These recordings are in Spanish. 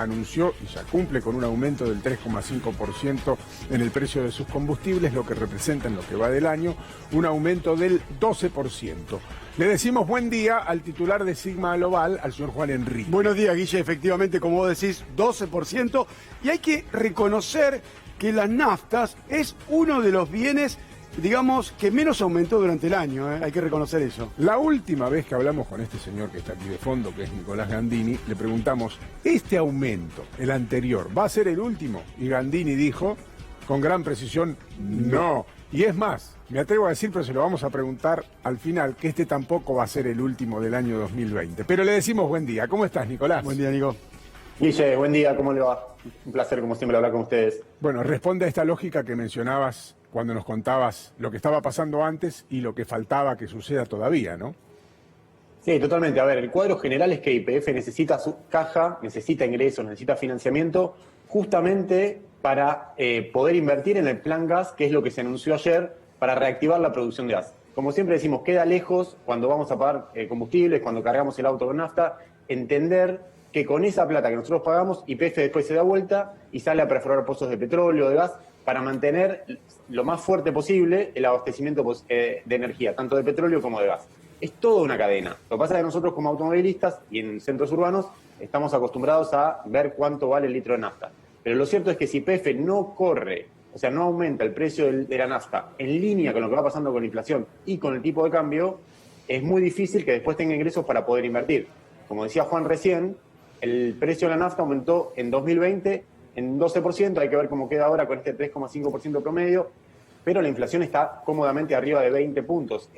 anunció y ya cumple con un aumento del 3,5% en el precio de sus combustibles, lo que representa en lo que va del año un aumento del 12%. Le decimos buen día al titular de Sigma Global, al señor Juan Enrique. Buenos días, Guille. Efectivamente, como vos decís, 12%. Y hay que reconocer que las naftas es uno de los bienes, digamos, que menos aumentó durante el año. Hay que reconocer eso. La última vez que hablamos con este señor que está aquí de fondo, que es Nicolás Gandini, le preguntamos, ¿este aumento, el anterior, va a ser el último? Y Gandini dijo, con gran precisión, no. Y es más, me atrevo a decir, pero se lo vamos a preguntar al final, que este tampoco va a ser el último del año 2020. Pero le decimos buen día. ¿Cómo estás, Nicolás? Buen día, Nico. Guille, buen día, ¿cómo le va? Un placer, como siempre, hablar con ustedes. Bueno, responde a esta lógica que mencionabas cuando nos contabas lo que estaba pasando antes y lo que faltaba que suceda todavía, ¿no? Sí, totalmente. A ver, el cuadro general es que YPF necesita su caja, necesita ingresos, necesita financiamiento, justamente para poder invertir en el plan gas, que es lo que se anunció ayer, para reactivar la producción de gas. Como siempre decimos, queda lejos cuando vamos a pagar combustibles, cuando cargamos el auto con nafta, entender que con esa plata que nosotros pagamos, YPF después se da vuelta y sale a perforar pozos de petróleo, de gas, para mantener lo más fuerte posible el abastecimiento de energía, tanto de petróleo como de gas. Es toda una cadena. Lo que pasa es que nosotros como automovilistas y en centros urbanos estamos acostumbrados a ver cuánto vale el litro de nafta. Pero lo cierto es que si YPF no corre, o sea, no aumenta el precio de la nafta en línea con lo que va pasando con la inflación y con el tipo de cambio, es muy difícil que después tenga ingresos para poder invertir. Como decía Juan recién, el precio de la nafta aumentó en 2020 en 12%, hay que ver cómo queda ahora con este 3,5% promedio, pero la inflación está cómodamente arriba de 20 puntos.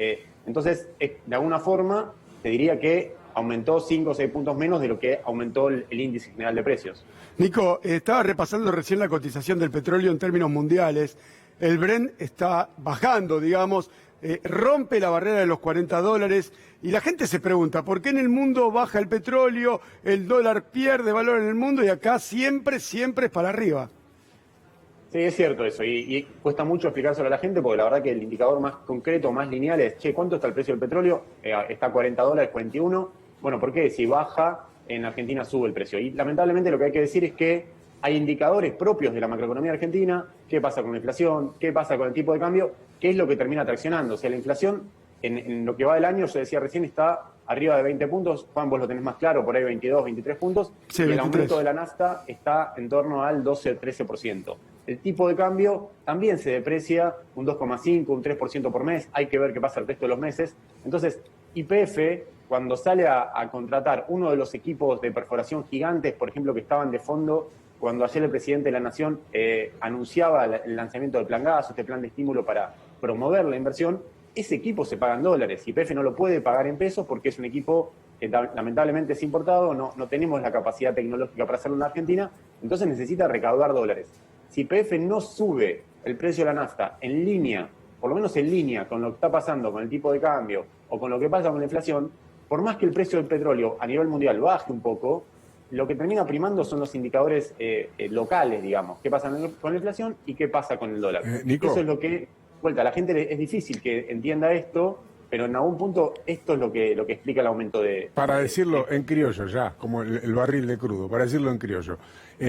Entonces, de alguna forma, te diría que aumentó 5 o 6 puntos menos de lo que aumentó el índice general de precios. Nico, estaba repasando recién la cotización del petróleo en términos mundiales. El Brent está bajando, digamos, rompe la barrera de los $40 y la gente se pregunta, ¿por qué en el mundo baja el petróleo, el dólar pierde valor en el mundo y acá siempre es para arriba? Sí, es cierto eso, y cuesta mucho explicárselo a la gente porque la verdad que el indicador más concreto, más lineal es, ¿cuánto está el precio del petróleo? Está a $40, 41. Bueno, ¿por qué? Si baja, en Argentina sube el precio. Y lamentablemente lo que hay que decir es que hay indicadores propios de la macroeconomía argentina, qué pasa con la inflación, qué pasa con el tipo de cambio, qué es lo que termina traccionando. O sea, la inflación en lo que va del año, yo decía recién, está arriba de 20 puntos, Juan, vos lo tenés más claro, por ahí 22, 23 puntos, sí, y el 23. aumento de la nafta está en torno al 12, 13%. El tipo de cambio también se deprecia un 2,5, un 3% por mes, hay que ver qué pasa el resto de los meses. Entonces, YPF, cuando sale a contratar uno de los equipos de perforación gigantes, por ejemplo, que estaban de fondo, cuando ayer el presidente de la Nación anunciaba el lanzamiento del Plan Gas, este plan de estímulo para promover la inversión, ese equipo se paga en dólares. YPF no lo puede pagar en pesos porque es un equipo que lamentablemente es importado, no tenemos la capacidad tecnológica para hacerlo en la Argentina, entonces necesita recaudar dólares. Si YPF no sube el precio de la nafta en línea, por lo menos en línea con lo que está pasando con el tipo de cambio o con lo que pasa con la inflación, por más que el precio del petróleo a nivel mundial baje un poco, lo que termina primando son los indicadores locales, digamos. ¿Qué pasa con la inflación y qué pasa con el dólar? Nico. Eso es lo que, a la gente es difícil que entienda esto, pero en algún punto esto es lo que explica el aumento de... Para decirlo en criollo ya, como el barril de crudo, para decirlo en criollo.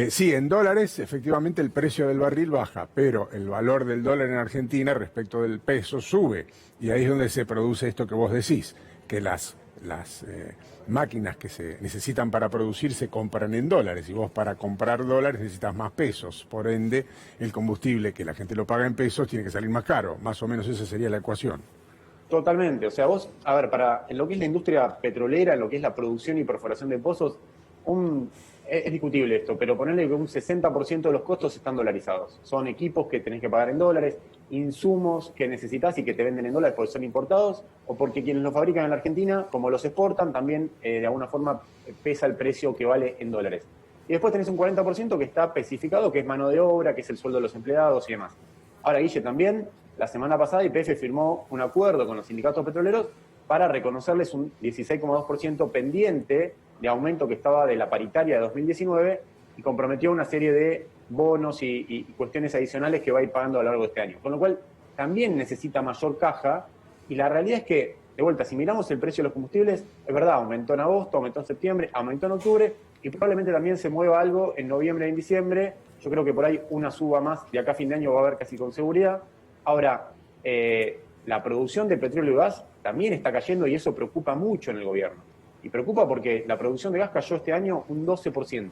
Sí, en dólares efectivamente el precio del barril baja, pero el valor del dólar en Argentina respecto del peso sube. Y ahí es donde se produce esto que vos decís, que las máquinas que se necesitan para producir se compran en dólares y vos para comprar dólares necesitas más pesos, por ende el combustible que la gente lo paga en pesos tiene que salir más caro, más o menos esa sería la ecuación. Totalmente, o sea, vos, a ver, en lo que es la industria petrolera, en lo que es la producción y perforación de pozos, es discutible esto, pero ponerle que un 60% de los costos están dolarizados. Son equipos que tenés que pagar en dólares, insumos que necesitas y que te venden en dólares porque son importados o porque quienes los fabrican en la Argentina, como los exportan, también de alguna forma pesa el precio que vale en dólares. Y después tenés un 40% que está especificado, que es mano de obra, que es el sueldo de los empleados y demás. Ahora, Guille, también la semana pasada YPF firmó un acuerdo con los sindicatos petroleros para reconocerles un 16,2% pendiente de aumento que estaba de la paritaria de 2019 y comprometió una serie de bonos y cuestiones adicionales que va a ir pagando a lo largo de este año. Con lo cual, también necesita mayor caja y la realidad es que, de vuelta, si miramos el precio de los combustibles, es verdad, aumentó en agosto, aumentó en septiembre, aumentó en octubre, y probablemente también se mueva algo en noviembre y en diciembre. Yo creo que por ahí una suba más de acá a fin de año va a haber casi con seguridad. Ahora, la producción de petróleo y gas también está cayendo y eso preocupa mucho en el gobierno. Y preocupa porque la producción de gas cayó este año un 12%.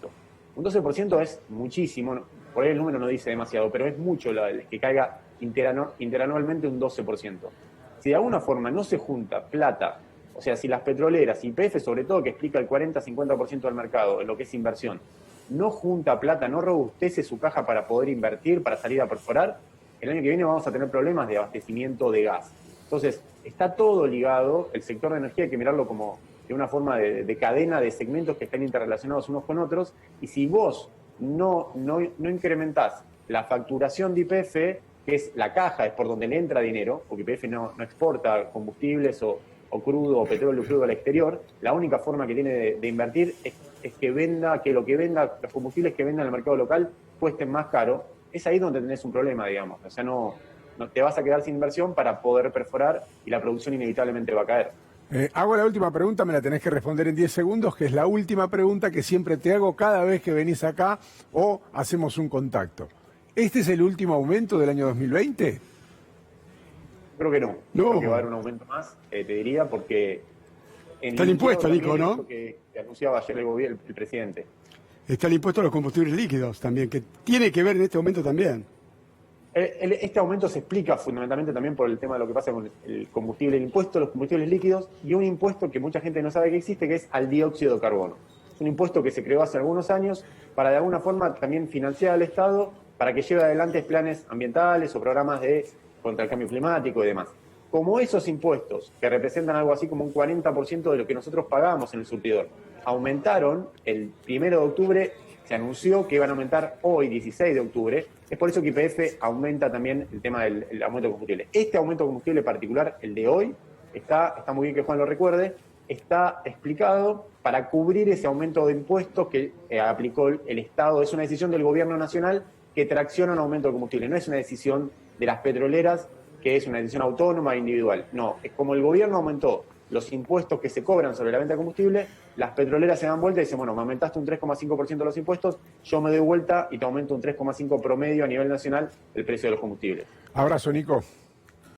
Un 12% es muchísimo, por ahí el número no dice demasiado, pero es mucho que caiga interanualmente un 12%. Si de alguna forma no se junta plata, o sea, si las petroleras, YPF sobre todo, que explica el 40-50% del mercado en lo que es inversión, no junta plata, no robustece su caja para poder invertir, para salir a perforar, el año que viene vamos a tener problemas de abastecimiento de gas. Entonces, está todo ligado, el sector de energía hay que mirarlo como de una forma de cadena de segmentos que están interrelacionados unos con otros, y si vos no incrementás la facturación de YPF, que es la caja, es por donde le entra dinero, porque YPF no exporta combustibles o crudo o petróleo crudo al exterior, la única forma que tiene de invertir es que venda, que lo que venda, los combustibles que venda en el mercado local cuesten más caro. Es ahí donde tenés un problema, digamos. O sea, no te vas a quedar sin inversión para poder perforar y la producción inevitablemente va a caer. Hago la última pregunta, me la tenés que responder en 10 segundos, que es la última pregunta que siempre te hago cada vez que venís acá o hacemos un contacto. ¿Este es el último aumento del año 2020? Creo que no. Creo que va a haber un aumento más, te diría, porque... Está el impuesto, Nico, ¿no? Que anunciaba ayer el presidente. Está el impuesto a los combustibles líquidos también, que tiene que ver en este momento también. Este aumento se explica fundamentalmente también por el tema de lo que pasa con el combustible, el impuesto a los combustibles líquidos y un impuesto que mucha gente no sabe que existe, que es al dióxido de carbono. Es un impuesto que se creó hace algunos años para de alguna forma también financiar al Estado para que lleve adelante planes ambientales o programas contra el cambio climático y demás. Como esos impuestos, que representan algo así como un 40% de lo que nosotros pagamos en el surtidor, aumentaron el 1 de octubre, se anunció que iban a aumentar hoy, 16 de octubre, es por eso que YPF aumenta también el tema del aumento de combustible. Este aumento de combustible particular, el de hoy, está muy bien que Juan lo recuerde, está explicado para cubrir ese aumento de impuestos que aplicó el Estado. Es una decisión del gobierno nacional que tracciona un aumento de combustible, no es una decisión de las petroleras, que es una decisión autónoma e individual. No, es como el gobierno aumentó los impuestos que se cobran sobre la venta de combustible, las petroleras se dan vuelta y dicen, bueno, me aumentaste un 3,5% los impuestos, yo me doy vuelta y te aumento un 3,5% promedio a nivel nacional el precio de los combustibles. Abrazo, Nico.